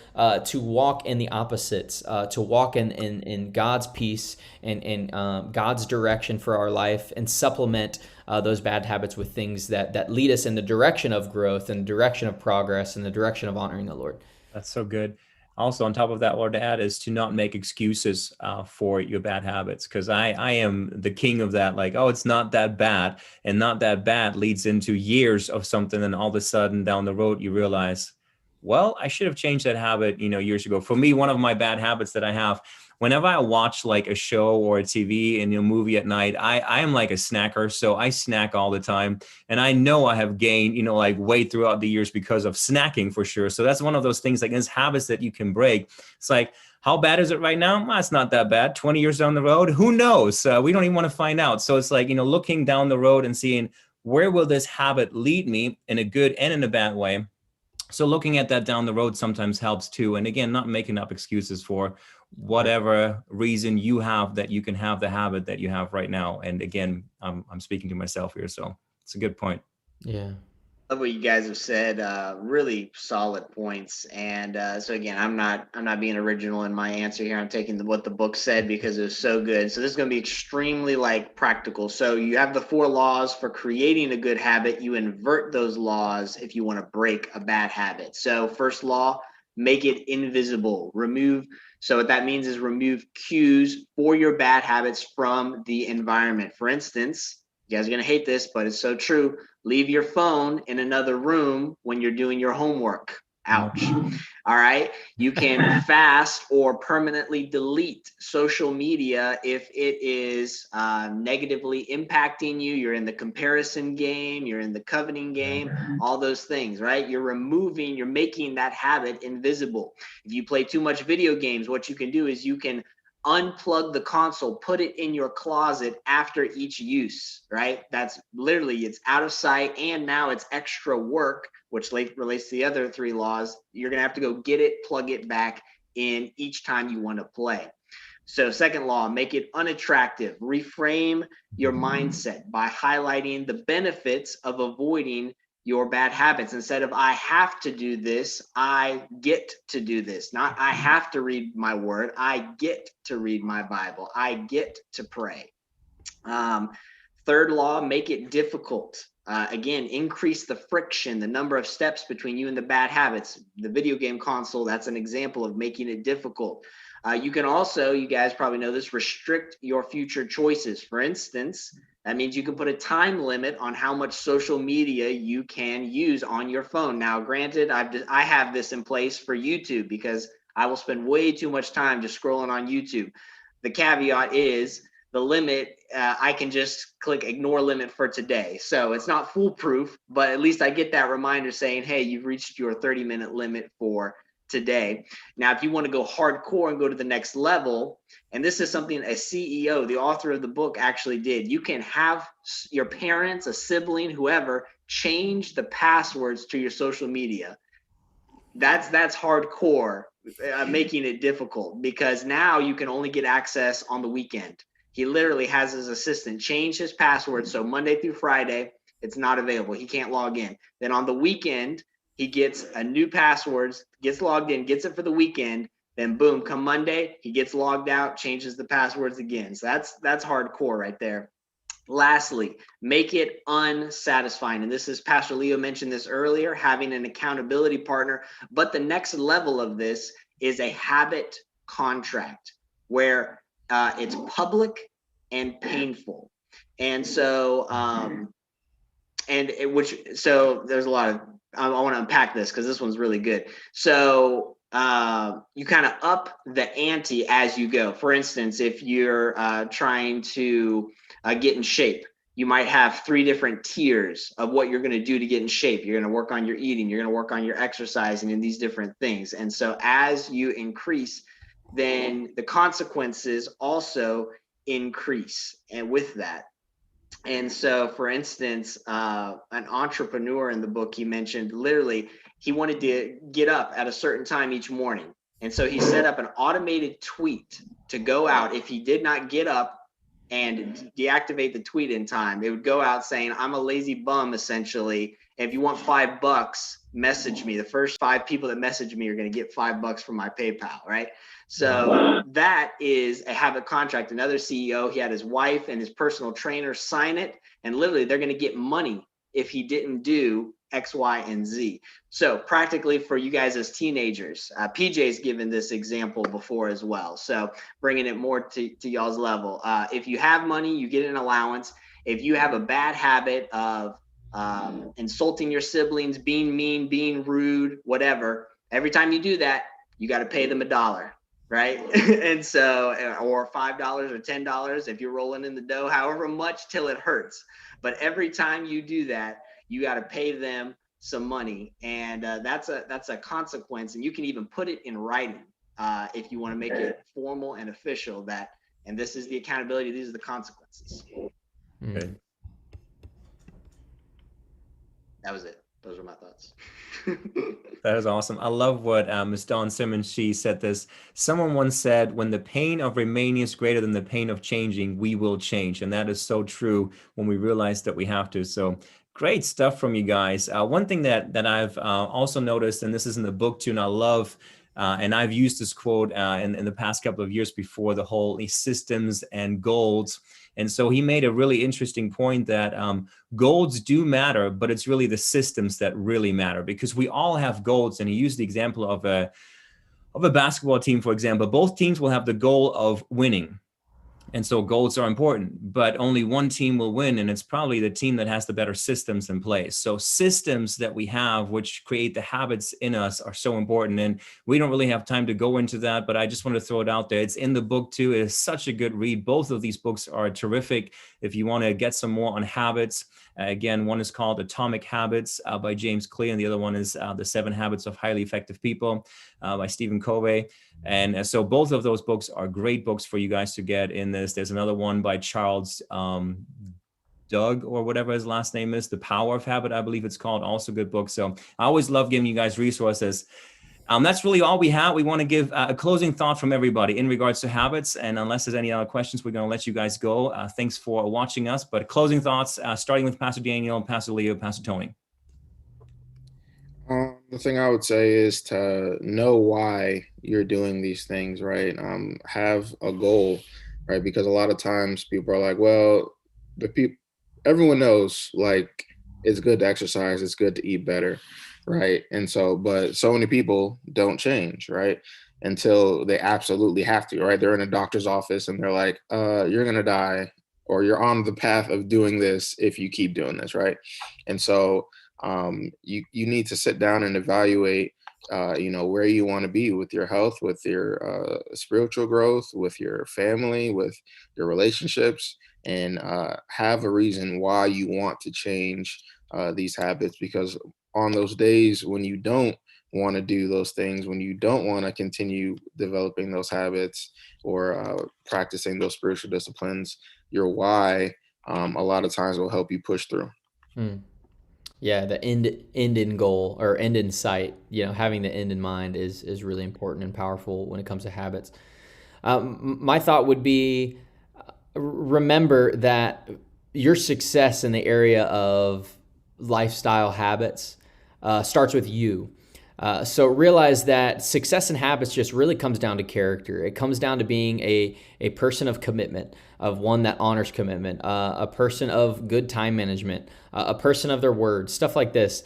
to walk in the opposites, to walk in God's peace and God's direction for our life, and supplement those bad habits with things that lead us in the direction of growth and direction of progress and the direction of honoring the Lord. That's so good. Also, on top of that, Lord, to add is to not make excuses for your bad habits, because I am the king of that. Like, oh, it's not that bad, and not that bad leads into years of something, and all of a sudden down the road you realize, well, I should have changed that habit, years ago. For me, one of my bad habits that I have, whenever I watch like a show or a TV and a movie at night, I am like a snacker. So I snack all the time. And I know I have gained, like weight throughout the years because of snacking for sure. So that's one of those things, like, it's habits that you can break. It's like, How bad is it right now? Well, it's not that bad. 20 years down the road, who knows? We don't even want to find out. So it's like, looking down the road and seeing where will this habit lead me in a good and in a bad way. So looking at that down the road sometimes helps too. And again, not making up excuses for whatever reason you have that you can have the habit that you have right now. And again, I'm speaking to myself here. So it's a good point. Yeah. Love what you guys have said. Really solid points. And so again, I'm not being original in my answer here. I'm taking what the book said because it was so good. So this is going to be extremely practical. So you have the 4 laws for creating a good habit. You invert those laws if you want to break a bad habit. So first law, make it invisible. So what that means is remove cues for your bad habits from the environment. For instance, you guys are going to hate this, but it's so true. Leave your phone in another room when you're doing your homework. Ouch. All right. You can fast or permanently delete social media if it is negatively impacting you. You're in the comparison game, you're in the coveting game, all those things, right? You're making that habit invisible. If you play too much video games, what you can do is you can unplug the console, put it in your closet after each use, right? That's literally, it's out of sight, and now it's extra work, which relates to the other 3 laws. You're gonna have to go get it, plug it back in each time you want to play. So second law, make it unattractive. Reframe your mindset by highlighting the benefits of avoiding your bad habits. Instead of I have to do this, I get to do this. Not I have to read my word, I get to read my Bible, I get to pray. Third law, make it difficult. Again, increase the friction, the number of steps between you and the bad habits. The video game console, that's an example of making it difficult. You can also, you guys probably know this, restrict your future choices. For instance, that means you can put a time limit on how much social media you can use on your phone. Now, granted, I have this in place for YouTube because I will spend way too much time just scrolling on YouTube. The caveat is the limit, I can just click ignore limit for today. So it's not foolproof, but at least I get that reminder saying, hey, you've reached your 30-minute limit for today. Now, if you want to go hardcore and go to the next level, and this is something a CEO, the author of the book, actually did, you can have your parents, a sibling, whoever, change the passwords to your social media. That's hardcore, making it difficult, because now you can only get access on the weekend. He literally has his assistant change his password, so Monday through Friday, it's not available. He can't log in. Then on the weekend, he gets a new passwords, gets logged in, gets it for the weekend. Then boom, come Monday, he gets logged out, changes the passwords again. So that's hardcore right there. Lastly, make it unsatisfying. And this is, Pastor Leo mentioned this earlier, having an accountability partner. But the next level of this is a habit contract where it's public and painful. And so, so there's a lot of, I want to unpack this because this one's really good. So you kind of up the ante as you go. For instance, if you're trying to get in shape, you might have 3 different tiers of what you're going to do to get in shape. You're going to work on your eating, you're going to work on your exercising, and these different things. And so as you increase, then the consequences also increase. And with that, and so, for instance, an entrepreneur in the book, he mentioned literally he wanted to get up at a certain time each morning. And so he set up an automated tweet to go out. If he did not get up and deactivate the tweet in time, it would go out saying, I'm a lazy bum, essentially. If you want $5, message me. The first 5 people that message me are going to get $5 from my PayPal, right? So that is a habit contract. Another CEO, he had his wife and his personal trainer sign it, and literally they're going to get money if he didn't do X, Y, and Z. So practically for you guys as teenagers, PJ's given this example before as well. So bringing it more to y'all's level. If you have money, you get an allowance. If you have a bad habit of insulting your siblings, being mean, being rude, whatever, every time you do that, you got to pay them $1. Right? And so, or $5 or $10 if you're rolling in the dough, however much till it hurts. But every time you do that, you got to pay them some money, and that's a consequence. And you can even put it in writing. if you want to make it formal and official, and this is the accountability, these are the consequences. Good. That was it. Those were my thoughts. That is awesome. I love what Ms. Dawn Simmons, she said this. Someone once said, when the pain of remaining is greater than the pain of changing, we will change. And that is so true when we realize that we have to. So great stuff from you guys. One thing that I've also noticed, and this is in the book too, and I love, and I've used this quote in the past couple of years before, the whole systems and goals. And so he made a really interesting point that goals do matter, but it's really the systems that really matter, because we all have goals. And he used the example of a basketball team, for example. Both teams will have the goal of winning. And so goals are important, but only one team will win. And it's probably the team that has the better systems in place. So systems that we have, which create the habits in us, are so important. And we don't really have time to go into that, but I just want to throw it out there. It's in the book too. It is such a good read. Both of these books are terrific. If you want to get some more on habits, again, one is called Atomic Habits by James Clear, and the other one is The 7 Habits of Highly Effective People by Stephen Covey. And so both of those books are great books for you guys to get in this. There's another one by Charles Doug, or whatever his last name is, The Power of Habit, I believe it's called. Also good book. So I always love giving you guys resources. That's really all we have. We want to give a closing thought from everybody in regards to habits. And unless there's any other questions, we're going to let you guys go. Thanks for watching us. But closing thoughts, starting with Pastor Daniel, Pastor Leo, Pastor Tony. The thing I would say is to know why you're doing these things, right? Have a goal, right? Because a lot of times people are like, well, everyone knows, like, it's good to exercise, it's good to eat better, right? And so, but so many people don't change, right? Until they absolutely have to, right? They're in a doctor's office and they're like, you're going to die, or you're on the path of doing this if you keep doing this, right? And so you need to sit down and evaluate, where you want to be with your health, with your spiritual growth, with your family, with your relationships, and have a reason why you want to change these habits. Because on those days when you don't want to do those things, when you don't want to continue developing those habits or practicing those spiritual disciplines, your why a lot of times will help you push through. Yeah, the end in goal, or end in sight, having the end in mind is really important and powerful when it comes to habits. My thought would be, remember that your success in the area of lifestyle habits starts with you. So realize that success in habits just really comes down to character. It comes down to being a person of commitment, of one that honors commitment, a person of good time management, a person of their word, stuff like this.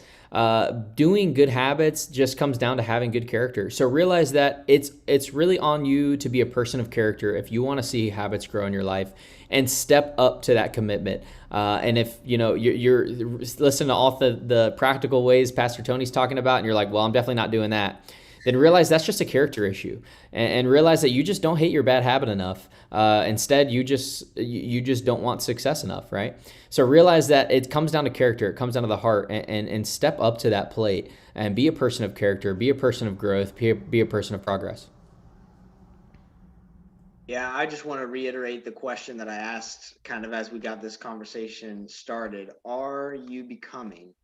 Doing good habits just comes down to having good character. So realize that it's really on you to be a person of character if you want to see habits grow in your life, and step up to that commitment. And if you're listening to all the practical ways Pastor Tony's talking about, and you're like, well, I'm definitely not doing that, then realize that's just a character issue, and realize that you just don't hate your bad habit enough. Instead, you just don't want success enough, right? So realize that it comes down to character. It comes down to the heart, and step up to that plate and be a person of character, be a person of growth, be a person of progress. Yeah, I just want to reiterate the question that I asked kind of as we got this conversation started. Are you becoming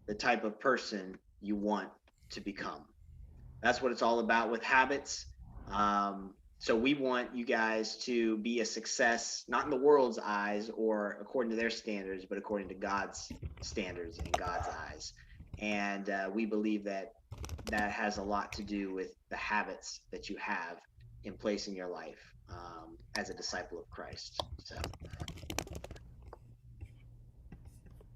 the type of person you want to become? That's what it's all about with habits. So we want you guys to be a success, not in the world's eyes or according to their standards, but according to God's standards and God's eyes. And we believe that has a lot to do with the habits that you have in place in your life as a disciple of Christ. So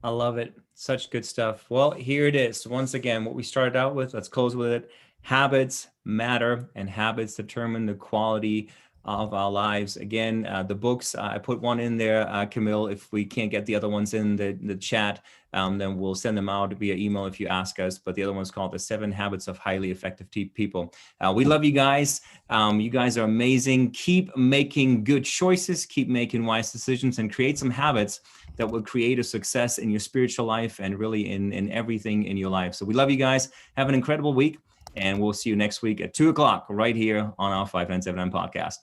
I love it. Such good stuff. Well, here it is. Once again, what we started out with, let's close with it. Habits matter, and habits determine the quality of our lives. Again, the books, I put one in there, Camille. If we can't get the other ones in the chat, then we'll send them out via email if you ask us. But the other one's called The 7 Habits of Highly Effective People. We love you guys. You guys are amazing. Keep making good choices, keep making wise decisions, and create some habits that will create a success in your spiritual life and really in everything in your life. So we love you guys. Have an incredible week. And we'll see you next week at 2:00 right here on our 597M podcast.